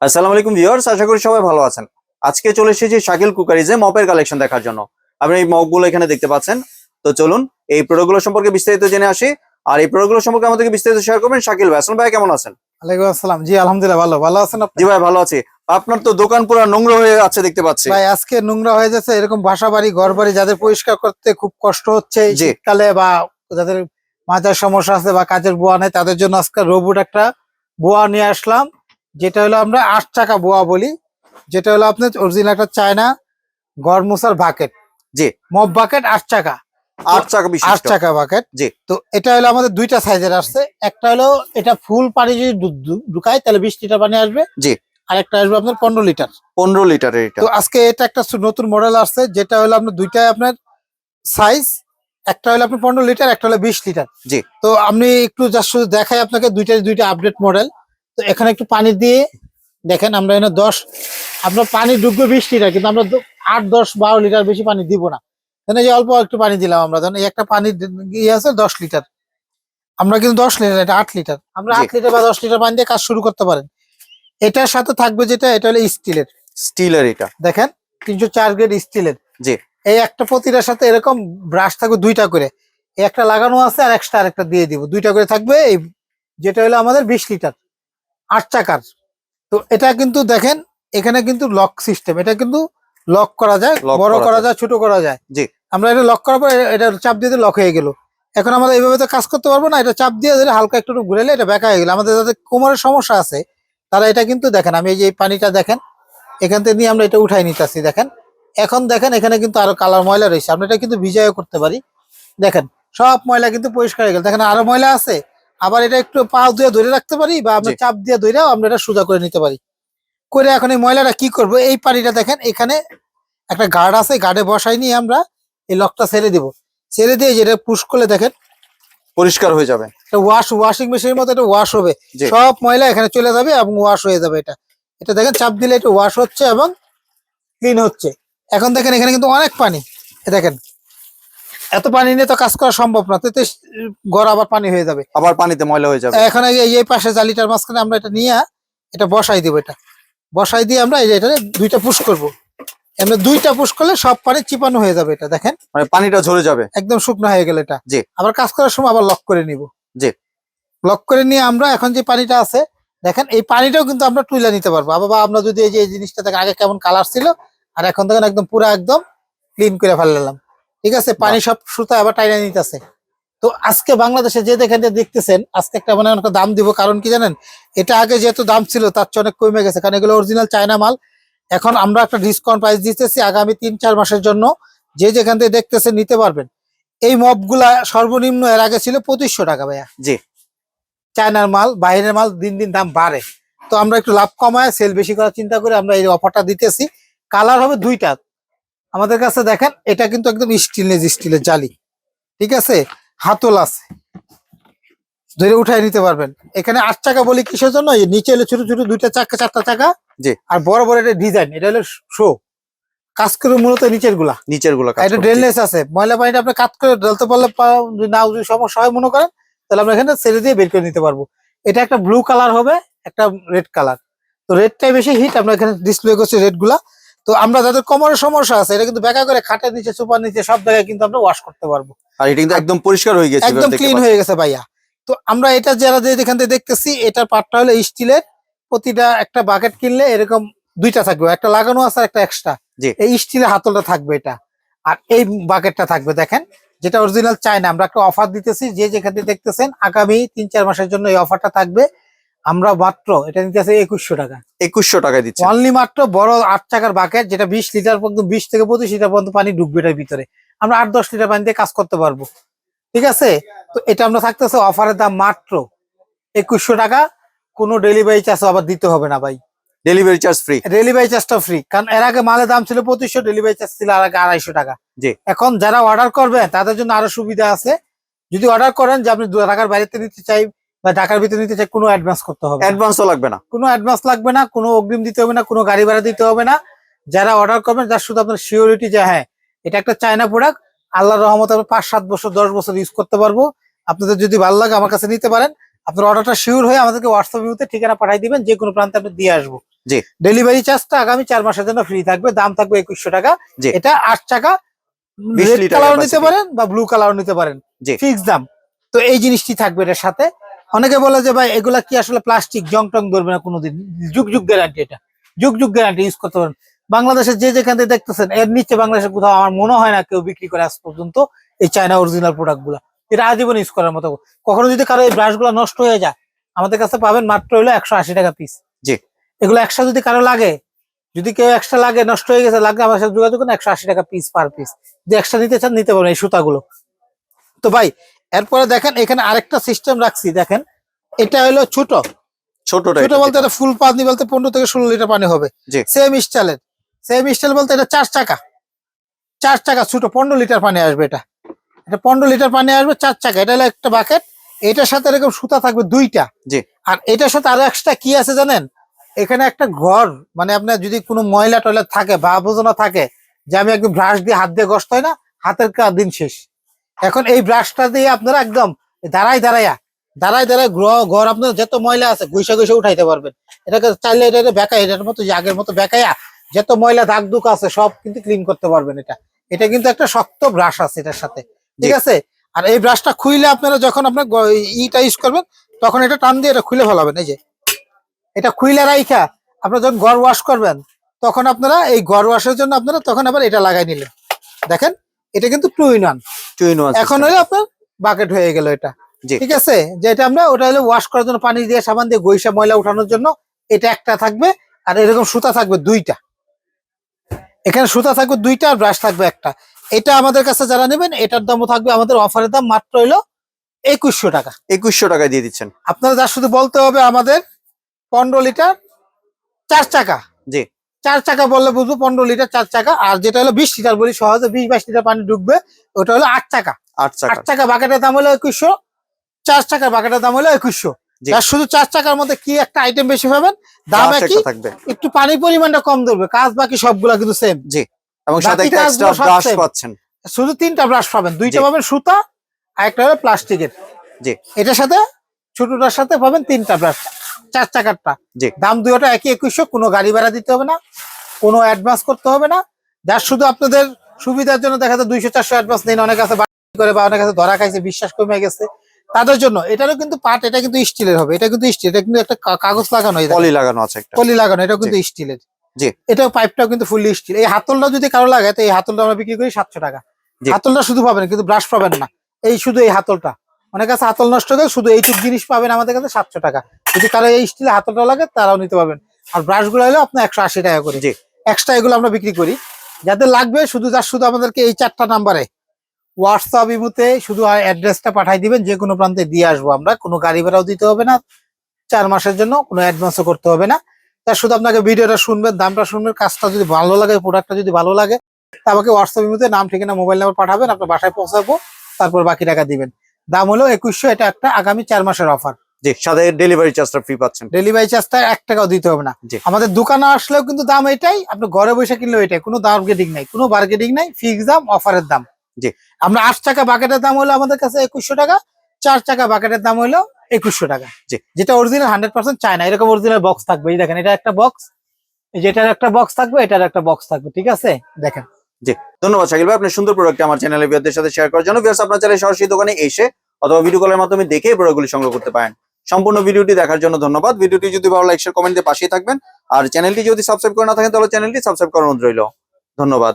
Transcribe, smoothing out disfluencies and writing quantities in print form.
আসসালামু আলাইকুম ভিউয়ার্স, আশা করি সবাই ভালো আছেন। আজকে চলে এসেছি শাকিল কুকারিজে মপের কালেকশন দেখার জন্য। আপনি এই মপগুলো এখানে দেখতে পাচ্ছেন। তো চলুন এই প্রোডাক্টগুলো সম্পর্কে বিস্তারিত জেনে আসি। আর এই প্রোডাক্টগুলো সম্পর্কে আমাদেরকে বিস্তারিত শেয়ার করবেন শাকিল ভাই। আসসালাম ভাই, কেমন আছেন? ওয়ালাইকুম আসসালাম। জি আলহামদুলিল্লাহ, ভালো আছেন আপনি? জি ভাই, ভালো আছি। আপনার তো দোকান পুরো নোংরা হয়ে আছে দেখতে পাচ্ছি। ভাই আজকে নোংরা হয়ে যাচ্ছে, এরকম বাসা বাড়ি ঘর বাড়ি যাদের পরিষ্কার করতে খুব কষ্ট হচ্ছে এই জি। শীতকালে, বা যাদের মাথার সমস্যা আছে বা কাজের বুয়া নেই, তাদের জন্য আজকে রোবট একটা বুয়া নিয়ে আসলাম, যেটা হলো আমরা 8 টাকা বুয়া বলি, যেটা হলো আপনার অরিজিনাল একটা চায়না ঘর মোছার বাকেট। জি। মপ বাকেট 8 টাকা। 8 চাকা 8 বিশিষ্ট। টাকা বাকেট। জি। তো এটা হলো আমাদের দুইটা সাইজের আসছে। একটা হলো এটা ফুল পানি যদি ঢুকায় তাহলে 20 লিটার পানি আসবে। জি। আর একটা আসবে আপনার 15 লিটার। 15 লিটারের এটা। তো আজকে এটা একটা নতুন মডেল আসছে, যেটা হলো আপনার দুইটাই আপনার সাইজ, একটা হলো আপনার 15 লিটার, একটা হলো 20 লিটার। জি। তো আমি একটু জাস্ট শুধু দেখাই আপনাকে, দুইটা আপডেট মডেল। তো এখানে একটু পানি দিয়ে দেখেন, আমরা এখানে 10 আপনার পানি ঢুকবে 20 লিটার, কিন্তু আমরা 8, 10, 12 লিটার বেশি পানি দিব না। এখানে যে অল্প একটু পানি দিলাম আমরা, ধরেন এই একটা পানি ইয়ে আছে 10 লিটার, আমরা কিন্তু 10 লিটার, এটা 8 লিটার, আমরা 8 লিটার বা 10 লিটার পানি দিয়ে কাজ শুরু করতে পারেন। এটার সাথে থাকবে যেটা, এটা হলো স্টিলের এটা দেখেন 304 গ্রেড স্টিলের। জি। এই একটা প্রতিটার সাথে এরকম ব্রাশ থাকবে দুইটা করে, এই একটা লাগানো আছে আর এক্সট্রা আরেকটা দিয়ে দিব, দুইটা করে থাকবে। এই যেটা হলো আমাদের 20 লিটার 8 চাকার। তো এটা কিন্তু দেখেন এখানে কিন্তু লক সিস্টেম, এটা কিন্তু লক করা যায়, বড় করা যায়, ছোট করা যায়। জি। আমরা এটা লক করার পর এটা চাপ দিয়ে লক হয়ে গেল। এখন আমরা এইভাবে তো কাজ করতে পারবো না, এটা চাপ দিয়ে ধরে হালকা একটু ঘুরেলে এটা বেঁকা হয়ে গেল। আমাদের যাদের কোমরের সমস্যা আছে তারা এটা কিন্তু দেখেন, আমি এই যে পানিটা দেখেন এখান থেকে নিয়ে আমরা এটা উঠাই নিতেছি দেখেন। এখন দেখেন এখানে কিন্তু আরো কালার ময়লা রয়েছে, আমরা এটা কিন্তু ভিজাইও করতে পারি। দেখেন সব ময়লা কিন্তু পরিষ্কার হয়ে গেল। দেখেন আরো ময়লা আছে, আবার এটা একটু পা দিয়ে ধরে রাখতে পারি, বা আমরা চাপ দিয়ে ধরেও আমরা এটা সোজা করে নিতে পারি। করে এখন এই ময়লাটা কি করব, এই পানিটা দেখেন এখানে একটা গার্ড আছে, গার্ডে বসাই নিয়ে আমরা এই লকটা ছেড়ে দিব, ছেড়ে দিয়ে যেটা পুশ করলে দেখেন পরিষ্কার হয়ে যাবে। এটা ওয়াশিং মেশিনের মতো এটা ওয়াশ হবে, সব ময়লা এখানে চলে যাবে এবং ওয়াশ হয়ে যাবে। এটা এটা দেখেন চাপ দিলে এটা ওয়াশ হচ্ছে এবং ক্লিন হচ্ছে। এখন দেখেন এখানে কিন্তু অনেক পানি, দেখেন এত পানি নিয়ে তো কাজ করা সম্ভব না, তো ঘর আবার পানি হয়ে যাবে, আবার পানিতে ময়লা হয়ে যাবে। এখন এই পাশে জালিটার মাঝখানে আমরা এটা নিয়ে এটা বসাই দিব, এটা বসাই দিয়ে আমরা এই যে এটা দুইটা পুশ করবো, আমরা দুইটা পুশ করলে সব পানি চিপানো হয়ে যাবে। এটা দেখেন মানে পানিটা ঝরে যাবে, একদম শুকনো হয়ে গেল এটা। জি। আবার কাজ করার সময় আবার লক করে নিব। জি। লক করে নিয়ে আমরা এখন যে পানিটা আছে দেখেন, এই পানিটাও কিন্তু আমরা তুলে নিতে পারবো। আবার আমরা যদি এই যে এই জিনিসটা দেখেন আগে কেমন কালার ছিল আর এখন দেখেন একদম পুরো একদম ক্লিন করে ফেললাম, ঠিক আছে। পানি সব সুতা আবার টাইনা নিতেছে। তো আজকে বাংলাদেশে যে দেখেন দেখতেছেন, আজকে একটা মানে অনেক দাম দিব, কারণ কি জানেন, এটা আগে যেহেতু দাম ছিল তার চেয়ে অনেক কমে গেছে, কারণ এগুলো অরিজিনাল চায়না মাল। এখন আমরা একটা ডিসকাউন্ট প্রাইস দিতেছি আগামী 3-4 মাসের জন্য, যে যেখান থেকে দেখতেছেন নিতে পারবেন। এই মপগুলা সর্বনিম্ন এর আগে ছিল 2500 টাকা ভাইয়া। জি। চায়নার মাল, বাইরের মাল দিন দিন দাম বাড়ে, তো আমরা একটু লাভ কমায় সেল বেশি করার চিন্তা করে আমরা এই অফারটা দিতেছি। কালার হবে দুইটা আমাদের কাছে, দেখেন এটা কিন্তু একদম স্টিলের জালি, ঠিক আছে, হাতল আছে, ধরে উঠাই নিতে পারবেন। এখানে 8 চাকা বলি কিসের জন্য, নিচে হলো ছোট ছোট দুইটা চাকা, 4টা চাকা, জি। আর বড় বড় এটা ডিজাইন, এটা হলো শো কাজ করে মূলত নিচের গুলা, এটা ড্রেনলেস আছে, ময়লা পানিটা আপনি কাজ করে ঢালতে পারলে না, যদি সমস্যা হয় মনে করেন তাহলে আমরা এখানে ছেড়ে দিয়ে বের করে নিতে পারবো। এটা একটা ব্লু কালার হবে, একটা রেড কালার, তো রেডটাই বেশি হিট, আমরা এখানে ডিসপ্লে করছি রেড গুলা। তো আমরা যাদের কোমরের সমস্যা আছে এটা কিন্তু বেকা করে খাটের নিচে, সুপার নিচে সব জায়গায় কিন্তু আমরা ওয়াশ করতে পারবো। আর এটা কিন্তু একদম পরিষ্কার হয়ে গেছে, একদম ক্লিন হয়ে গেছে ভাইয়া। তো আমরা এটা যারা যেখান থেকে দেখতেছি, এটার পার্টটা হলো স্টিলের, প্রতিটা একটা বাকেট কিনলে এরকম দুইটা থাকবে, একটা লাগানো আছে আর একটা এক্সট্রা, এই স্টিলের হাতলটা থাকবে এটা, আর এই বাকেটটা থাকবে দেখেন, যেটা অরিজিনাল চায়না। আমরা একটা অফার দিতেছি, যে যেখান থেকে দেখতেছেন আগামী 3-4 মাসের জন্য এই অফারটা থাকবে। আমরা মাত্র এটা নিতেছি 2100 টাকা, 2100 টাকায় দিচ্ছি অনলি মাত্র। বড় 8 চাকার বাকেট, যেটা 20 লিটার পর্যন্ত, 20 থেকে 25 লিটার পর্যন্ত পানি ঢুকবে এটার ভিতরে, আমরা 8-10 লিটার পানি দিয়ে কাজ করতে পারবো, ঠিক আছে। তো এটা আমরা থাকতেছে অফারের দাম মাত্র 2100 টাকা, কোনো ডেলিভারি চার্জ আবার দিতে হবে না ভাই, ডেলিভারি চার্জ ফ্রি, ডেলিভারি চার্জটা ফ্রি। কারণ এর আগে মালের দাম ছিল 2500, ডেলিভারি চার্জ ছিল আর আগে 250 টাকা। এখন যারা অর্ডার করবেন তাদের জন্য আরো সুবিধা আছে, যদি অর্ডার করেন যে আপনি ঢাকার বাইরে নিতে চাই বা ঢাকার ভিতরে নিতে চাই, কোনো অ্যাডভান্স করতে হবে, অ্যাডভান্সও লাগবে না, কোনো অ্যাডভান্স লাগবে না, কোনো অগ্রিম দিতে হবে না, কোনো গাড়ি ভাড়া দিতে হবে না। যারা অর্ডার করবেন তার শুধু আপনার সিওরিটি, যে হ্যাঁ এটা একটা চায়না প্রোডাক্ট, আল্লাহর রহমতে আমরা 5-7 বছর 10 বছর ইউজ করতে পারবো। আপনাদের যদি ভালো লাগে আমার কাছে নিতে পারেন, আপনার অর্ডারটা শিওর হয়ে আমাদেরকে হোয়াটসঅ্যাপ ঠিকানা পাঠিয়ে দিবেন, যে কোনো প্রান্তে আপনি দিয়ে আসবো। জি। ডেলিভারি চার্জটা আগামী 4 মাসের জন্য ফ্রি থাকবে, দাম থাকবে 2100 টাকা। জি। এটা 8 চাকা, 20 রেড লিটার কালার নিতে capacity। পারেন বা ব্লু কালার নিতে পারেন, জি। ফিক্স দাম। তো এই জিনিসটি থাকবে এটার সাথে। অনেকে বলে যে ভাই এগুলা কি আসলে প্লাস্টিক, জং টং ধরবে না কোনোদিন, যুগ যুগ গ্যারান্টি, এটা যুগ যুগ গ্যারান্টি, ইউজ করতে পারেন। বাংলাদেশের যে যেখান থেকে দেখতেছেন এর নিচে বাংলাদেশের কোথাও আমার মনে হয় না কেউ বিক্রি করে আজ পর্যন্ত এই চায়না অরিজিনাল প্রোডাক্ট গুলা। এটা আজীবন ইউজ করার মতো। কখনো যদি কারো এই ব্রাশ গুলা নষ্ট হয়ে যায়, আমাদের কাছে পাবেন মাত্র হলো 180 টাকা পিস। জি। এগুলো একশো যদি কারো লাগে, যদি কেউ এক্সট্রা লাগে, নষ্ট হয়ে গেছে, লাগলে আমার সাথে যোগাযোগ করুন, 180 টাকা পিস পার পিস। যে এক্সট্রা নিতে চান নিতে পারবেন এই সুতাগুলো। তো ভাই এরপরে দেখেন এখানে আরেকটা সিস্টেম রাখছি, দেখেন এটা হলো ছোট ছোট ছোট বলতে এটা ফুল পানি বলতে 15 থেকে 16 লিটার পানি হবে। জি। সেম স্টাইল বলতে এটা 4 চাকা ছোট, 15 লিটার পানি আসবে। এটা 15 লিটার পানি আসবে, 4 চাকা। এটা হলো একটা বাকেট, এটার সাথে এরকম সুতা থাকবে 2টা। জি। আর এটার সাথে আরো এক্সট্রা কি আছে জানেন, এখানে একটা ঘর, মানে আপনার যদি কোনো ময়লা টয়লা থাকে বা আবর্জনা থাকে, যে আমি একদম ব্রাশ দিয়ে হাত দিয়ে ঘষতে হয় না, হাতের দিন শেষ। এখন এই ব্রাশটা দিয়ে আপনারা একদম দাঁড়ায় ঘর আপনার যত ময়লা আছে গুইসা উঠাইতে পারবেন। এটাকে চাইলে এটা বেকায়, এটার মতো আগের মতো বেকায়া যত ময়লা দাগ দুক আছে সব কিন্তু ক্লিন করতে পারবেন। এটা কিন্তু একটা শক্ত ব্রাশ আছে এটার সাথে, ঠিক আছে। আর এই ব্রাশটা খুইলে আপনারা যখন আপনার ইটা ইউজ করবেন, তখন এটা টান দিয়ে এটা খুলে ফেলাবেন। এই যে এটা খুইলে রাইখা আপনারা যখন ঘর ওয়াশ করবেন, তখন আপনারা এই ঘর ওয়াশের জন্য আপনারা তখন আবার এটা লাগাই নিলেন। দেখেন এটা কিন্তু 2 in 1। এখন হলে আপনার বাকেট হয়ে গেল এটা, ঠিক আছে। যেটা আমরা ওটা হলো ওয়াশ করার জন্য, পানি দিয়ে সাবান দিয়ে গইসা ময়লা উঠানোর জন্য এটা একটা থাকবে। আর এরকম সুতা থাকবে 2টা, এখানে সুতা থাকবে 2টা, আর ব্রাশ থাকবে একটা। এটা আমাদের কাছে যারা নেবেন, এটার দামও থাকবে আমাদের অফারের দাম মাত্র হলো 2100 টাকা। 2100 টাকায় দিয়ে দিচ্ছেন। আপনারা যা শুধু বলতে হবে আমাদের 15 লিটার 4 চাকা। জি। 4 চাকা বললে বুঝবো, 15 লিটার 4 চাকা। আর যেটা হলো 20 লিটার বলি সহজে, 20-22 লিটার পানি ঢুকবে, ওটা হলো 8 চাকা। 8 চাকা বাকেটের দাম হলো 2100, 4 চাকার বাকেটের দাম হলো 2100। আর শুধু 4 চাকার মধ্যে কি একটা আইটেম বেশি পাবেন, দাম একই, একটু পানির পরিমাণটা কম ধরবে, কাজ বাকি সবগুলা কিন্তু সেম। জি। এবং সাথে একটা এক্সট্রা ব্রাশ পাচ্ছেন, শুধু 3টা ব্রাশ পাবেন, 2টা পাবেন সুতা আর একটা হলো প্লাস্টিকের। জি। এটার সাথে ছোটটার সাথে পাবেন 3টা ব্রাশ, 4 চাকারটা। দাম দুইটা একই 2100। কোনো গাড়ি ভাড়া দিতে হবে না, কোনো অ্যাডভান্স করতে হবে না। যার শুধু আপনাদের সুবিধার জন্য দেখা যায় 200-400 অ্যাডভান্স নেই, অনেক কাছে করে বা অনেক কাছে ধরা খাইছে, বিশ্বাস কমে গেছে, তাদের জন্য। এটারও কিন্তু পার্ট, এটা কিন্তু স্টিলের হবে, এটা কিন্তু স্টিল, এটা কিন্তু একটা কাগজ লাগানো, পলি লাগানো আছে, একটা পলি লাগানো, এটাও কিন্তু স্টিলের। জি। এটাও পাইপটাও কিন্তু ফুললি স্টিল। এই হাতলটা যদি কারো লাগে, তো এই হাতলটা আমরা বিক্রি করি 700 টাকা। হাতলটা শুধু পাবেন, কিন্তু ব্রাশ পাবেন না, এই শুধু এই হাতলটা। অনেক কাছে হাতল নষ্ট হয়ে শুধু এইটুক জিনিস পাবেন আমাদের কাছে 700 টাকা। যদি কারো এই স্টিলের হাতলটা লাগে তারাও নিতে পারবেন। আর ব্রাশ গুলো হলো আপনার 180 টাকা করে এক্সট্রা, এগুলো আমরা বিক্রি করি। যাদের লাগবে শুধু আমাদেরকে এই 4টা নাম্বারে হোয়াটসঅ্যাপ ইমুতে শুধু অ্যাড্রেসটা পাঠাই দিবেন, যে কোনো প্রান্তে দিয়ে আসবো আমরা। কোনো গাড়ি ভাড়াও দিতে হবে না, 4 মাসের জন্য কোনো অ্যাডভান্সও করতে হবে না। তার শুধু আপনাকে ভিডিওটা শুনবেন, দামটা শুনবেন, কাজটা যদি ভালো লাগে, প্রোডাক্টটা যদি ভালো লাগে, তা আমাকে হোয়াটসঅ্যাপ ইমুতে নাম ঠিকানা মোবাইল নাম্বার পাঠাবেন, আপনার বাসায় পৌঁছাবো, তারপর বাকি টাকা দিবেন। দাম হলো 2100। এটা একটা আগামী 4 মাসের অফার। জি। সাথে ডেলিভারি চার্জটা ফ্রি পাচ্ছেন, ডেলিভারি চার্জটা 1 টাকাও দিতে হবে না। আমাদের দোকানে আসলেও কিন্তু দাম এটাই, আপনি ঘরে বসে কিনলেও এটাই, কোনো বার্গেনিং নাই, কোনো বার্গেনিং নাই, ফিক্স দাম, অফারের দাম। জি। আমরা 8 চাকা বাকেটের দাম হলো আমাদের কাছে 2100 টাকা, 4 চাকা বাকেটের দাম হলো 2100 টাকা। জি। যেটা অরিজিনাল 100% চায়না, এরকম অরিজিনাল বক্স থাকবে। এই দেখেন, এটা একটা বক্স, যেটার একটা বক্স থাকবে, এটার একটা বক্স থাকবে, ঠিক আছে। দেখেন। জি। ধন্যবাদ শাকিল ভাই, আপনার সুন্দর প্রোডাক্ট আমার চ্যানেলে ভিউয়ারদের সাথে শেয়ার করার জন্য। ভিউয়ার্স, আপনারা চাইলে সরাসরি দোকানে এসে অথবা ভিডিও কলের মাধ্যমে দেখে এই প্রোডাক্টগুলি সংগ্রহ করতে পারেন। সম্পূর্ণ ভিডিওটি দেখার জন্য ধন্যবাদ। ভিডিওটি যদি ভালো লাগে, শেয়ার, কমেন্ট দিয়ে পাশেই থাকবেন। আর চ্যানেলটি যদি সাবস্ক্রাইব করে না থাকেন, তাহলে চ্যানেলটি সাবস্ক্রাইব করার অনুরোধ রইল। ধন্যবাদ।